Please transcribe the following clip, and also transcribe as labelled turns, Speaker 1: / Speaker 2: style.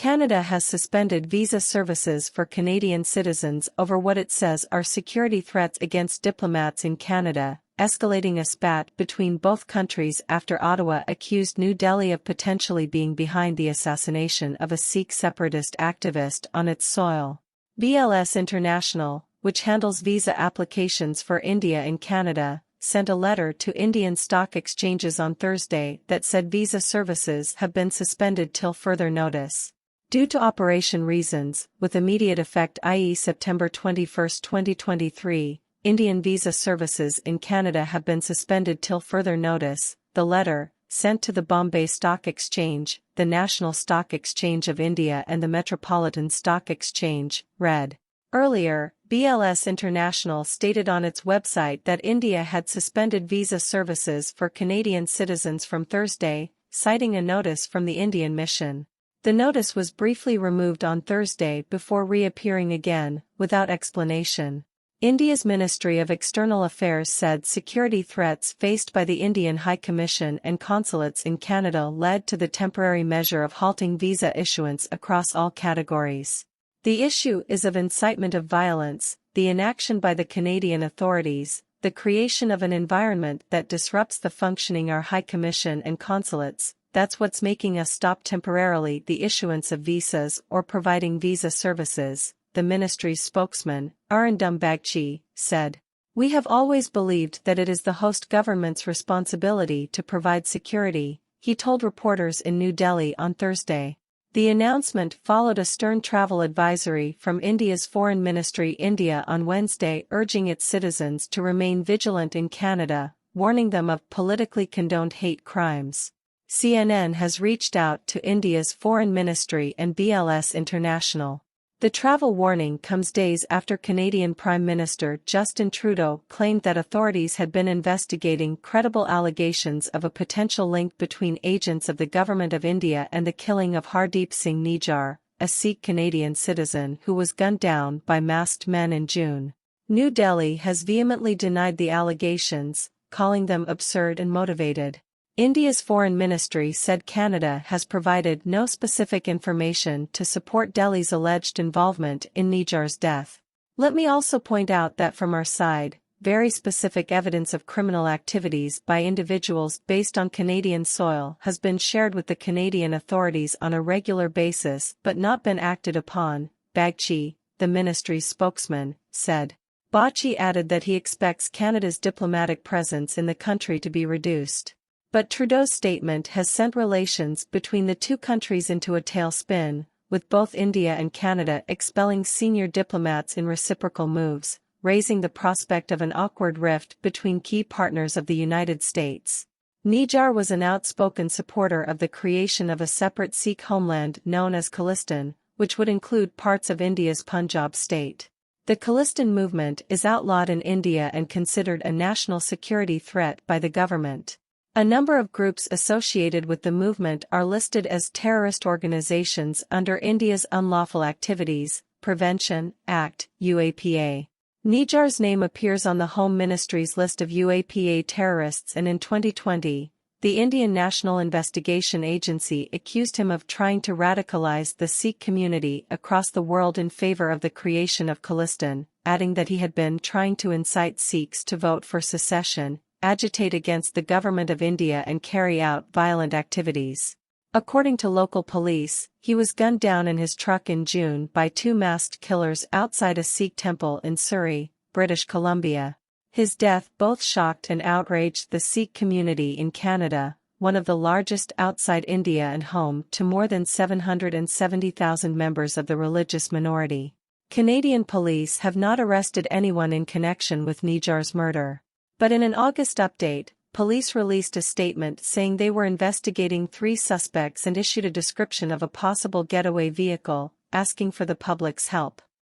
Speaker 1: Canada has suspended visa services for Canadian citizens over what it says are security threats against diplomats in Canada, escalating a spat between both countries after Ottawa accused New Delhi of potentially being behind the assassination of a Sikh separatist activist on its soil. BLS International, which handles visa applications for India and Canada, sent a letter to Indian stock exchanges on Thursday that said visa services have been suspended till further notice. Due to operation reasons, with immediate effect i.e. September 21, 2023, Indian visa services in Canada have been suspended till further notice, the letter, sent to the Bombay Stock Exchange, the National Stock Exchange of India and the Metropolitan Stock Exchange, read. Earlier, BLS International stated on its website that India had suspended visa services for Canadian citizens from Thursday, citing a notice from the Indian mission. The notice was briefly removed on Thursday before reappearing again, without explanation. India's Ministry of External Affairs said security threats faced by the Indian High Commission and consulates in Canada led to the temporary measure of halting visa issuance across all categories. The issue is of incitement of violence, the inaction by the Canadian authorities, the creation of an environment that disrupts the functioning of our High Commission and consulates. That's what's making us stop temporarily the issuance of visas or providing visa services, the ministry's spokesman, Arindam Bagchi, said. We have always believed that it is the host government's responsibility to provide security, he told reporters in New Delhi on Thursday. The announcement followed a stern travel advisory from India's Foreign Ministry India on Wednesday urging its citizens to remain vigilant in Canada, warning them of politically condoned hate crimes. CNN has reached out to India's Foreign Ministry and BLS International. The travel warning comes days after Canadian Prime Minister Justin Trudeau claimed that authorities had been investigating credible allegations of a potential link between agents of the Government of India and the killing of Hardeep Singh Nijjar, a Sikh Canadian citizen who was gunned down by masked men in June. New Delhi has vehemently denied the allegations, calling them absurd and motivated. India's Foreign Ministry said Canada has provided no specific information to support Delhi's alleged involvement in Nijjar's death. Let me also point out that from our side, very specific evidence of criminal activities by individuals based on Canadian soil has been shared with the Canadian authorities on a regular basis but not been acted upon, Bagchi, the ministry's spokesman, said. Bagchi added that he expects Canada's diplomatic presence in the country to be reduced. But Trudeau's statement has sent relations between the two countries into a tailspin, with both India and Canada expelling senior diplomats in reciprocal moves, raising the prospect of an awkward rift between key partners of the United States. Nijjar was an outspoken supporter of the creation of a separate Sikh homeland known as Khalistan, which would include parts of India's Punjab state. The Khalistan movement is outlawed in India and considered a national security threat by the government. A number of groups associated with the movement are listed as terrorist organizations under India's Unlawful Activities Prevention Act, UAPA. Nijjar's name appears on the Home Ministry's list of UAPA terrorists, and in 2020, the Indian National Investigation Agency accused him of trying to radicalize the Sikh community across the world in favor of the creation of Khalistan, adding that he had been trying to incite Sikhs to vote for secession, agitate against the government of India and carry out violent activities. According to local police, he was gunned down in his truck in June by two masked killers outside a Sikh temple in Surrey, British Columbia. His death both shocked and outraged the Sikh community in Canada, one of the largest outside India and home to more than 770,000 members of the religious minority. Canadian police have not arrested anyone in connection with Nijjar's murder. But in an August update, police released a statement saying they were investigating 3 suspects and issued a description of a possible getaway vehicle, asking for the public's help.